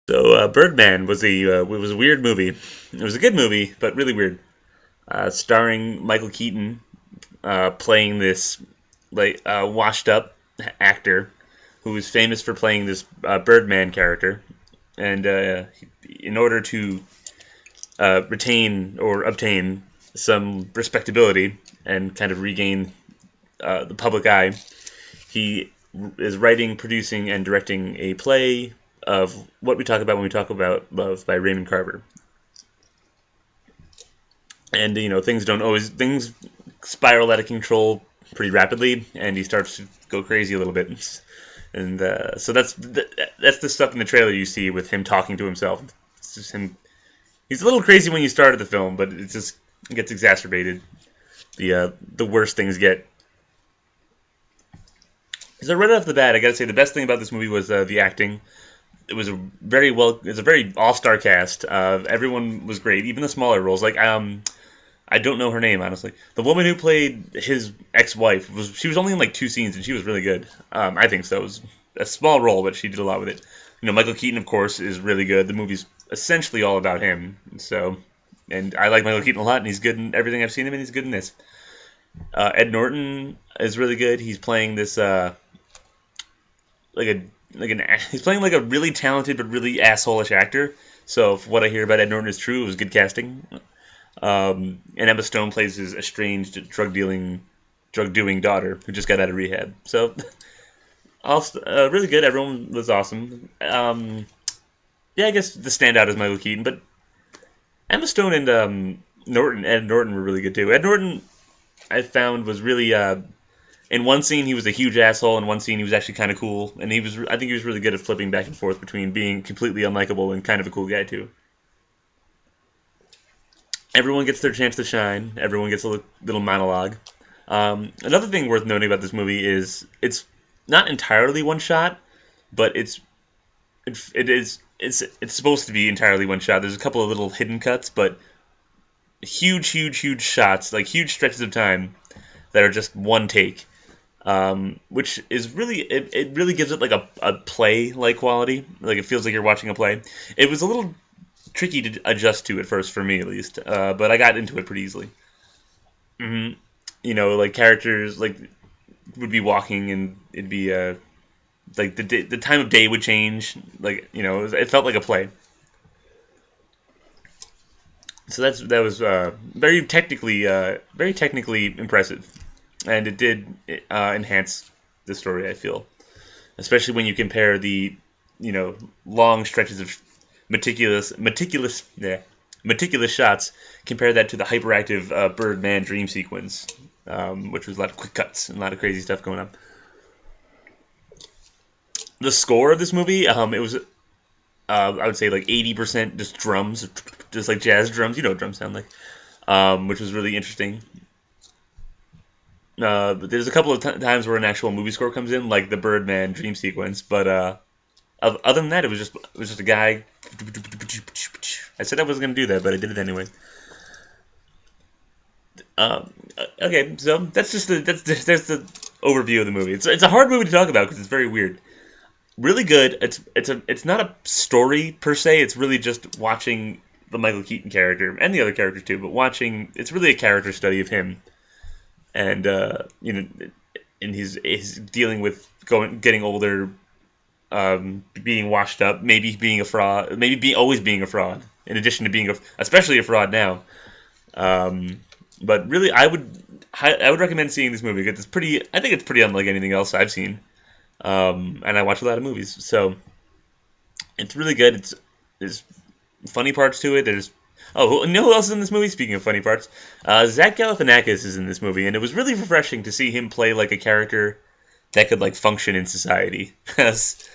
So Birdman was a weird movie. It was a good movie, but really weird. Starring Michael Keaton playing this washed up actor who was famous for playing this Birdman character, and in order to retain or obtain some respectability and kind of regain the public eye, he is writing, producing, and directing a play of what we talk about when we talk about love by Raymond Carver. And things spiral out of control pretty rapidly, and he starts to go crazy a little bit. And so that's the stuff in the trailer you see with him talking to himself. It's just him. He's a little crazy when you start the film, but it just gets exacerbated. The worse things get. So right off the bat, I gotta say the best thing about this movie was the acting. It was a very all-star cast. Everyone was great, even the smaller roles. I don't know her name honestly. The woman who played his ex-wife she was only in like two scenes and she was really good. I think so. It was a small role, but she did a lot with it. Michael Keaton, of course, is really good. The movie's essentially all about him. So, and I like Michael Keaton a lot, and he's good in everything I've seen him in. He's good in this. Ed Norton is really good. He's playing this he's playing like a really talented but really asshole-ish actor. So if what I hear about Ed Norton is true, it was good casting. And Emma Stone plays his estranged drug doing daughter who just got out of rehab. So also really good. Everyone was awesome. Yeah, I guess the standout is Michael Keaton, but Emma Stone and Ed Norton were really good too. Ed Norton I found was really in one scene he was a huge asshole, in one scene he was actually kind of cool, and I think he was really good at flipping back and forth between being completely unlikable and kind of a cool guy too. Everyone gets their chance to shine. Everyone gets a little monologue. Another thing worth noting about this movie is it's not entirely one shot, but it's supposed to be entirely one shot. There's a couple of little hidden cuts, but huge shots, like huge stretches of time that are just one take, which is it really gives it like a play like quality. Like it feels like you're watching a play. It was a little tricky to adjust to at first for me at least, but I got into it pretty easily. hmm like characters like would be walking and it'd be like the time of day would change. Like it felt like a play. So that was very technically impressive, and it did enhance the story. I feel, especially when you compare the long stretches of meticulous shots. Compare that to the hyperactive Birdman dream sequence, which was a lot of quick cuts and a lot of crazy stuff going on. The score of this movie, it was I would say like 80% just drums, just like jazz drums. You know what drums sound like, which was really interesting. But there's a couple of times where an actual movie score comes in, like the Birdman dream sequence. But other than that, it was just a guy. I said I wasn't gonna do that, but I did it anyway. Okay, so that's the overview of the movie. It's a hard movie to talk about because it's very weird. Really good. It's not a story per se. It's really just watching the Michael Keaton character and the other characters too. But watching, it's really a character study of him, and and he's dealing with getting older, being washed up, maybe being a fraud, always being a fraud. In addition to being especially a fraud now. But really, I would recommend seeing this movie because I think it's pretty unlike anything else I've seen. And I watch a lot of movies, so it's really good. There's funny parts to it. You know who else is in this movie? Speaking of funny parts, Zach Galifianakis is in this movie, and it was really refreshing to see him play like a character that could like function in society. It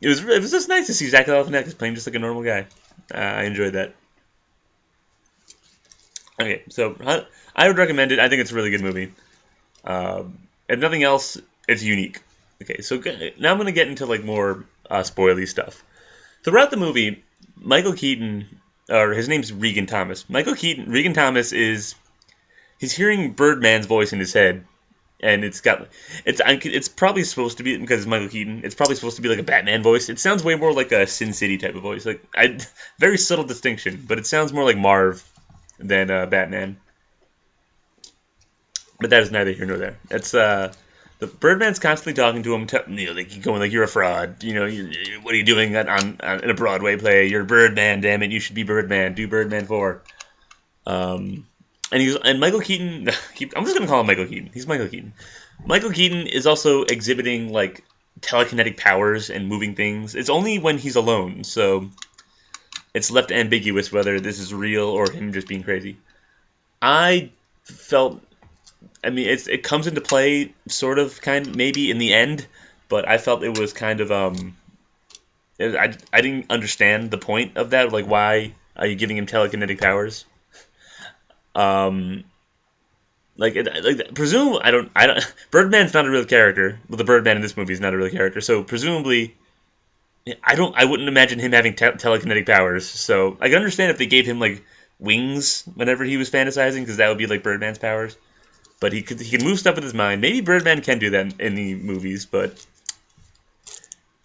was just nice to see Zach Galifianakis playing just like a normal guy. I enjoyed that. Okay, so I would recommend it. I think it's a really good movie. If nothing else, it's unique. Okay, so now I'm going to get into like more spoily stuff. Throughout the movie, Michael Keaton, or his name's Regan Thomas. Regan Thomas he's hearing Birdman's voice in his head, and it's probably supposed to be because it's Michael Keaton. It's probably supposed to be like a Batman voice. It sounds way more like a Sin City type of voice. Very subtle distinction, but it sounds more like Marv than Batman. But that is neither here nor there. It's the Birdman's constantly talking to him, like going like, "You're a fraud. What are you doing on in a Broadway play? You're Birdman. Damn it, you should be Birdman. Do Birdman 4." And Michael Keaton. I'm just gonna call him Michael Keaton. He's Michael Keaton. Michael Keaton is also exhibiting like telekinetic powers and moving things. It's only when he's alone, so it's left ambiguous whether this is real or him just being crazy. I mean, it comes into play sort of, maybe in the end, but I felt it was kind of I didn't understand the point of that. Like, why are you giving him telekinetic powers? Presume I don't. Birdman's not a real character. Well, the Birdman in this movie is not a real character. So presumably, I wouldn't imagine him having telekinetic powers. So I can understand if they gave him like wings whenever he was fantasizing, because that would be like Birdman's powers. But he can move stuff with his mind. Maybe Birdman can do that in the movies, but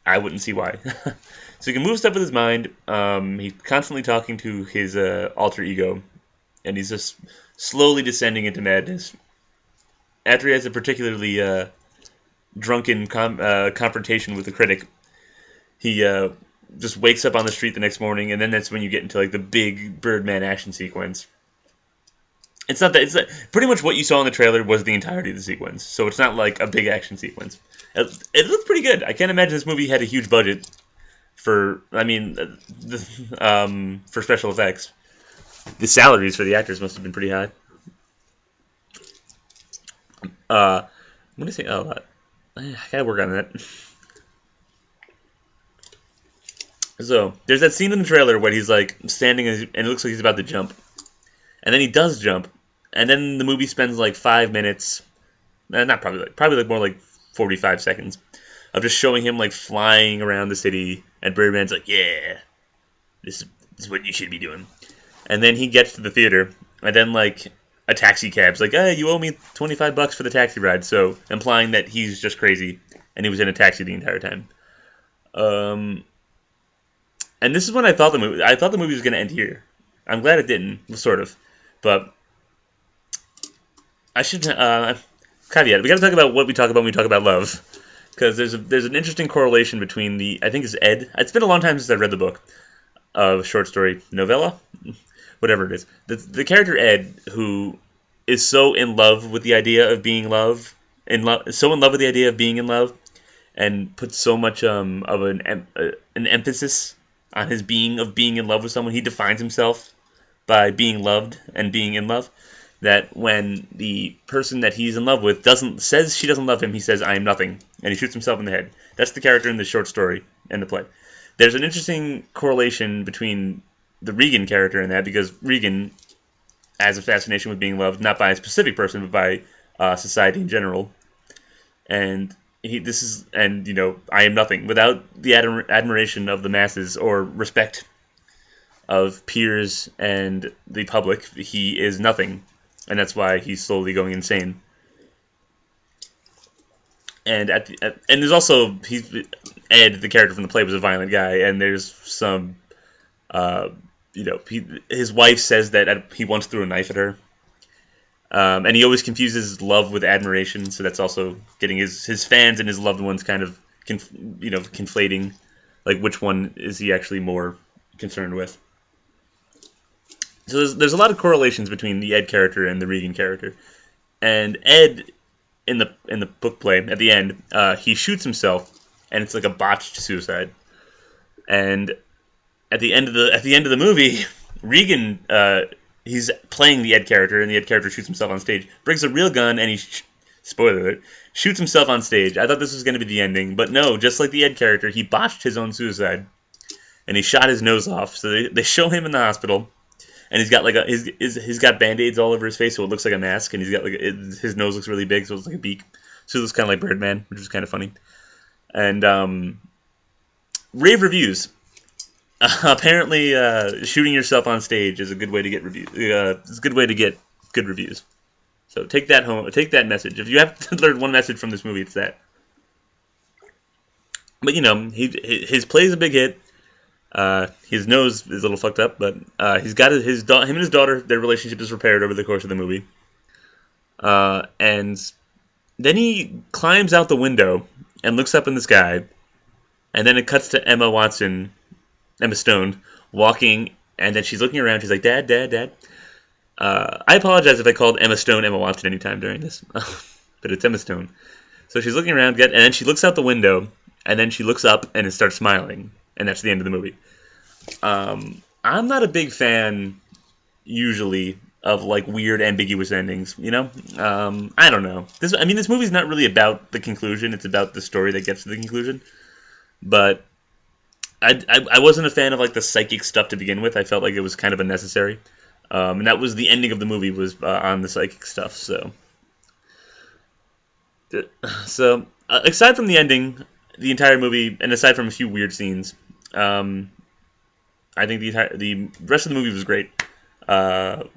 I wouldn't see why. So he can move stuff with his mind. He's constantly talking to his alter ego, and he's just slowly descending into madness. After he has a particularly drunken confrontation with a critic, he just wakes up on the street the next morning, and then that's when you get into like the big Birdman action sequence. It's not that. It's pretty much what you saw in the trailer was the entirety of the sequence. So it's not like a big action sequence. It looked pretty good. I can't imagine this movie had a huge budget for. I mean, for special effects. The salaries for the actors must have been pretty high. I'm gonna say, I gotta work on that. So there's that scene in the trailer where he's like standing and it looks like he's about to jump, and then he does jump. And then the movie spends like 5 minutes, probably more like 45 seconds, of just showing him like flying around the city, and Birdman's like, "Yeah, this is what you should be doing." And then he gets to the theater, and then like a taxi cab's like, "Hey, you owe me $25 for the taxi ride," so implying that he's just crazy and he was in a taxi the entire time. And this is when I thought the movie was going to end here. I'm glad it didn't, sort of, but. I should caveat. We got to talk about what we talk about when we talk about love, because there's an interesting correlation between I think it's Ed. It's been a long time since I read the book of short story novella, whatever it is. The character Ed, who is so in love with the idea of being so in love with the idea of being in love, and puts so much of an emphasis on his being in love with someone. He defines himself by being loved and being in love. That when the person that he's in love with says she doesn't love him, he says, "I am nothing," and he shoots himself in the head. That's the character in the short story and the play. There's an interesting correlation between the Regan character and that, because Regan has a fascination with being loved, not by a specific person, but by society in general. And I am nothing without the admiration of the masses or respect of peers and the public. He is nothing. And that's why he's slowly going insane. And there's also Ed, the character from the play, was a violent guy, and there's some, his wife says that he once threw a knife at her, and he always confuses love with admiration. So that's also getting his fans and his loved ones kind of conflating, like which one is he actually more concerned with. So there's a lot of correlations between the Ed character and the Regan character. And Ed, in the book play, at the end, he shoots himself, and it's like a botched suicide. And at the end of the movie, Regan, he's playing the Ed character, and the Ed character shoots himself on stage, brings a real gun, and spoiler alert, shoots himself on stage. I thought this was going to be the ending, but no, just like the Ed character, he botched his own suicide, and he shot his nose off. So they show him in the hospital. And he's got like he's got Band-Aids all over his face, so it looks like a mask, and he's got his nose looks really big, so it's like a beak. So it looks kind of like Birdman, which is kind of funny. And rave reviews. Apparently, shooting yourself on stage is a good way to get reviews. It's a good way to get good reviews. So take that home. Take that message. If you have to learn one message from this movie, it's that. But his play is a big hit. His nose is a little fucked up, but he's got him and his daughter. Their relationship is repaired over the course of the movie. And then he climbs out the window and looks up in the sky, and then it cuts to Emma Stone, walking, and then she's looking around. She's like, "Dad, Dad, Dad." I apologize if I called Emma Stone Emma Watson anytime during this, but it's Emma Stone. So she's looking around, and then she looks out the window, and then she looks up and it starts smiling, and that's the end of the movie. I'm not a big fan, usually, of like weird, ambiguous endings. I don't know. This movie's not really about the conclusion; it's about the story that gets to the conclusion. But I wasn't a fan of like the psychic stuff to begin with. I felt like it was kind of unnecessary. And that was the ending of the movie was on the psychic stuff. So aside from the ending, the entire movie, and aside from a few weird scenes, I think the rest of the movie was great. The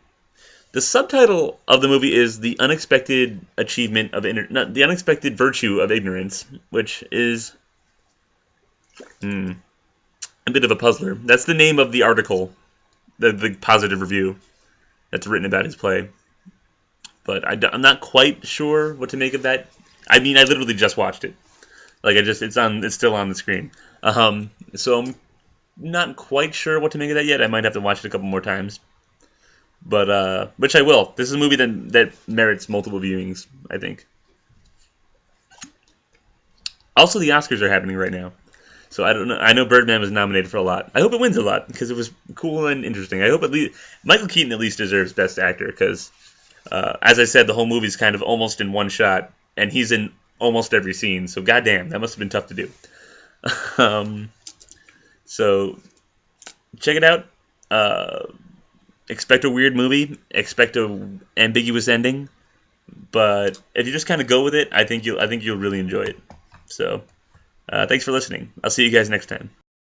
subtitle of the movie is "The Unexpected Achievement of the Unexpected Virtue of Ignorance," which is a bit of a puzzler. That's the name of the article, the positive review that's written about his play. But I'm not quite sure what to make of that. I literally just watched it. It's still on the screen. So I'm not quite sure what to make of that yet. I might have to watch it a couple more times. But which I will. This is a movie that merits multiple viewings, I think. Also, the Oscars are happening right now. So I don't know. I know Birdman was nominated for a lot. I hope it wins a lot because it was cool and interesting. I hope at least Michael Keaton at least deserves Best Actor because, as I said, the whole movie's kind of almost in one shot, and he's in almost every scene. So goddamn, that must have been tough to do. So check it out. Expect a weird movie. Expect a ambiguous ending. But if you just kind of go with it, I think you'll really enjoy it. So. Thanks for listening. I'll see you guys next time.